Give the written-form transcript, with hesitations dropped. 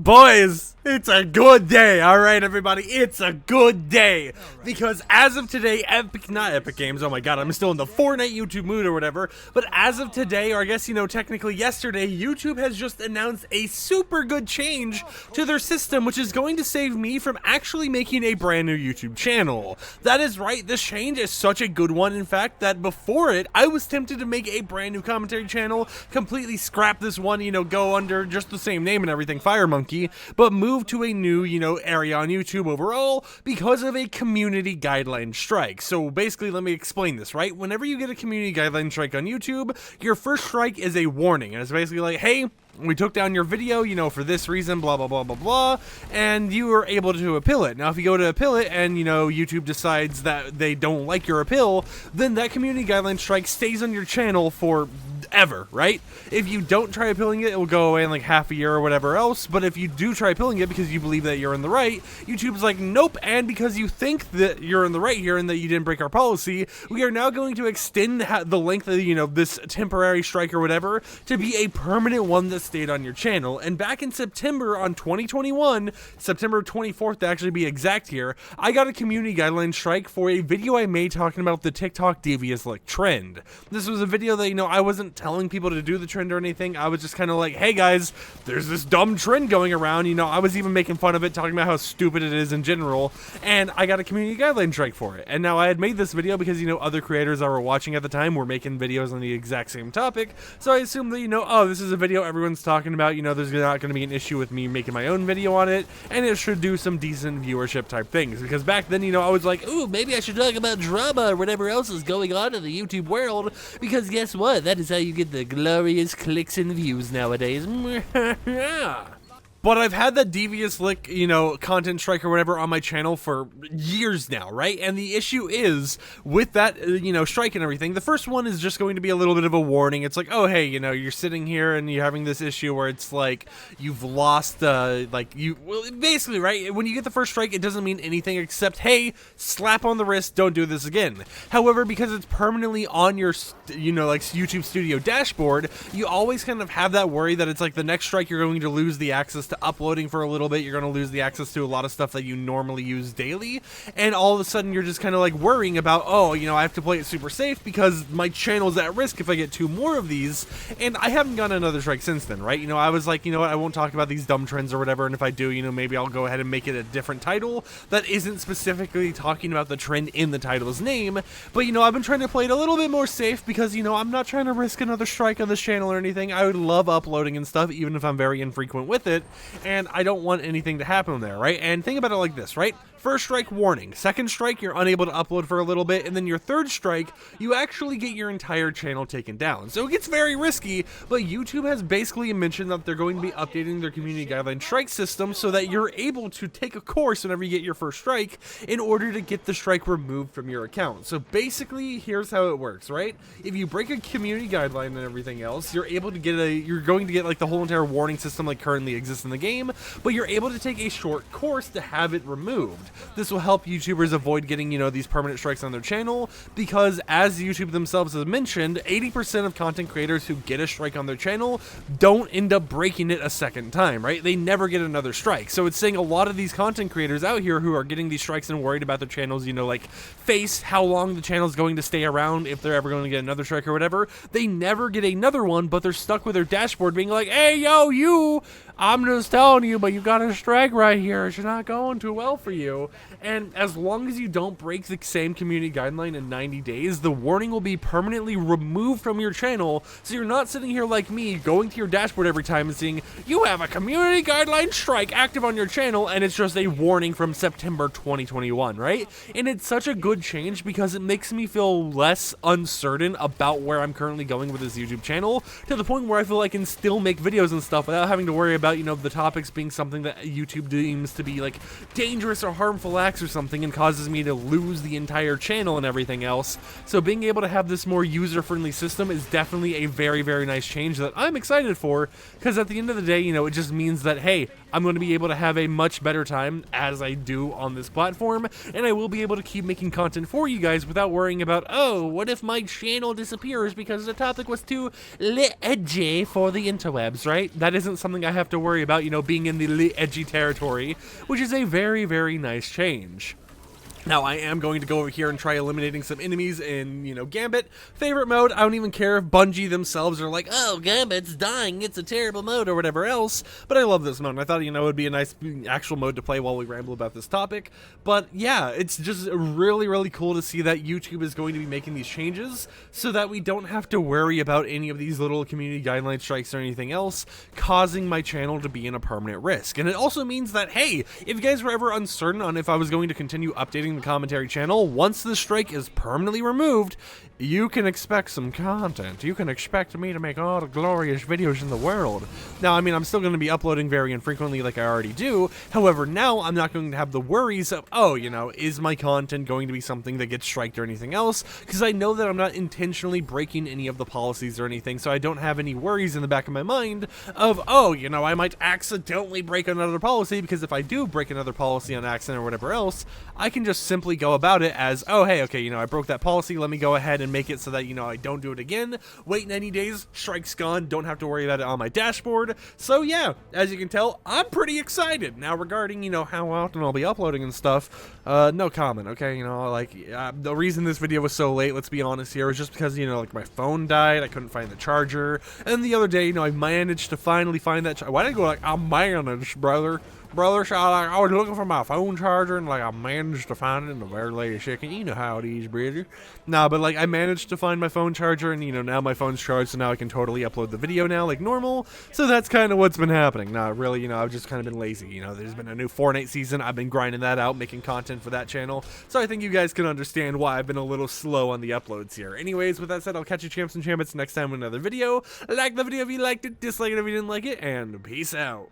Boys, it's a good day, alright everybody, it's a good day, because as of today, not Epic Games, oh my god, I'm still in the Fortnite YouTube mood or whatever, but as of today, or I guess, technically yesterday, YouTube has just announced a super good change to their system, which is going to save me from actually making a brand new YouTube channel. That is right, this change is such a good one, in fact, that before it, I was tempted to make a brand new commentary channel, completely scrap this one, go under just the same name and everything, FireMonkey, but move to a new, area on YouTube overall because of a community guideline strike. So basically, let me explain this, right? Whenever you get a community guideline strike on YouTube, your first strike is a warning, and it's basically like, hey, we took down your video, for this reason, blah, blah, blah, blah, blah, and you were able to appeal it. Now, if you go to appeal it and, YouTube decides that they don't like your appeal, then that community guideline strike stays on your channel for ever, right? If you don't try appealing it, it will go away in like half a year or whatever else, but if you do try appealing it because you believe that you're in the right, YouTube's like, nope, and because you think that you're in the right here and that you didn't break our policy, we are now going to extend the length of, this temporary strike or whatever to be a permanent one that stayed on your channel. And back in September on 2021, September 24th to actually be exact here, I got a community guideline strike for a video I made talking about the TikTok devious like trend. This was a video that, I wasn't telling people to do the trend or anything. I was just kind of like, hey guys, there's this dumb trend going around. I was even making fun of it, talking about how stupid it is in general, and I got a community guideline strike for it. And now I had made this video because, other creators that were watching at the time were making videos on the exact same topic, so I assumed that, oh, this is a video everyone's talking about, there's not going to be an issue with me making my own video on it, and it should do some decent viewership type things, because back then, I was like, ooh, maybe I should talk about drama or whatever else is going on in the YouTube world, because guess what, that is how you get the glorious clicks and views nowadays. But I've had that devious lick, content strike or whatever on my channel for years now, right? And the issue is, with that, strike and everything, the first one is just going to be a little bit of a warning. It's like, oh, hey, you're sitting here and you're having this issue where it's like, you've lost, basically, right? When you get the first strike, it doesn't mean anything except, hey, slap on the wrist, don't do this again. However, because it's permanently on your, YouTube Studio dashboard, you always kind of have that worry that it's like the next strike you're going to lose the access to uploading for a little bit, you're going to lose the access to a lot of stuff that you normally use daily, and all of a sudden you're just kind of like worrying about, oh, I have to play it super safe because my channel's at risk if I get 2 more of these, and I haven't gotten another strike since then, right? I was like, what, I won't talk about these dumb trends or whatever, and if I do, maybe I'll go ahead and make it a different title that isn't specifically talking about the trend in the title's name, but I've been trying to play it a little bit more safe because, I'm not trying to risk another strike on this channel or anything. I would love uploading and stuff, even if I'm very infrequent with it, and I don't want anything to happen there, right? And think about it like this, right? First strike, warning. Second strike, you're unable to upload for a little bit, and then your third strike, you actually get your entire channel taken down. So it gets very risky, but YouTube has basically mentioned that they're going to be updating their community guideline strike system so that you're able to take a course whenever you get your first strike in order to get the strike removed from your account. So basically, here's how it works, right? If you break a community guideline and everything else, you're going to get like the whole entire warning system like currently exists in the game, but you're able to take a short course to have it removed. This will help YouTubers avoid getting, these permanent strikes on their channel, because as YouTube themselves has mentioned, 80% of content creators who get a strike on their channel don't end up breaking it a second time, right? They never get another strike. So it's saying a lot of these content creators out here who are getting these strikes and worried about their channels, face how long the channel is going to stay around if they're ever going to get another strike or whatever, they never get another one, but they're stuck with their dashboard being like, hey, yo, I'm just telling you, but you got a strike right here. It's not going too well for you. And as long as you don't break the same community guideline in 90 days, the warning will be permanently removed from your channel, so you're not sitting here like me, going to your dashboard every time and seeing, you have a community guideline strike active on your channel, and it's just a warning from September 2021, right? And it's such a good change because it makes me feel less uncertain about where I'm currently going with this YouTube channel, to the point where I feel I can still make videos and stuff without having to worry about, the topics being something that YouTube deems to be, like, dangerous or harmful acts or something and causes me to lose the entire channel and everything else. So being able to have this more user-friendly system is definitely a very, very nice change that I'm excited for, because at the end of the day, it just means that, hey, I'm going to be able to have a much better time as I do on this platform, and I will be able to keep making content for you guys without worrying about, oh, what if my channel disappears because the topic was too edgy for the interwebs, right? That isn't something I have to to worry about, you know, being in the edgy territory, which is a very, very nice change. Now, I am going to go over here and try eliminating some enemies in, you know, Gambit. Favorite mode, I don't even care if Bungie themselves are like, oh, Gambit's dying, it's a terrible mode, or whatever else. But I love this mode, and I thought, you know, it would be a nice actual mode to play while we ramble about this topic. But yeah, it's just really, really cool to see that YouTube is going to be making these changes so that we don't have to worry about any of these little community guideline strikes or anything else causing my channel to be in a permanent risk. And it also means that, hey, if you guys were ever uncertain on if I was going to continue updating the commentary channel, once the strike is permanently removed, you can expect some content. You can expect me to make all the glorious videos in the world. Now, I mean, I'm still going to be uploading very infrequently like I already do. However, now I'm not going to have the worries of, oh, you know, is my content going to be something that gets striked or anything else? Because I know that I'm not intentionally breaking any of the policies or anything, so I don't have any worries in the back of my mind of, oh, you know, I might accidentally break another policy, because if I do break another policy on accident or whatever else, I can just simply go about it as, oh, hey, okay, you know, I broke that policy, let me go ahead and make it so that, you know, I don't do it again. Wait 90 days, strike's gone, don't have to worry about it on my dashboard. So yeah, as you can tell, I'm pretty excited. Now, regarding, you know, how often I'll be uploading and stuff, no comment, okay? You know, like, the reason this video was so late, let's be honest here, was just because, you know, like, my phone died, I couldn't find the charger, and the other day, you know, I managed to finally find that why did I go like, I managed, brother, so I was looking for my phone charger, and like I managed to find it in the very latest chicken. You know how it is, brother. Nah, but like I managed to find my phone charger, and you know, now my phone's charged, so now I can totally upload the video now like normal. So that's kind of what's been happening. Not really, you know, I've just kind of been lazy. You know, there's been a new Fortnite season. I've been grinding that out, making content for that channel. So I think you guys can understand why I've been a little slow on the uploads here. Anyways, with that said, I'll catch you champs and champions next time with another video. Like the video if you liked it, dislike it if you didn't like it, and peace out.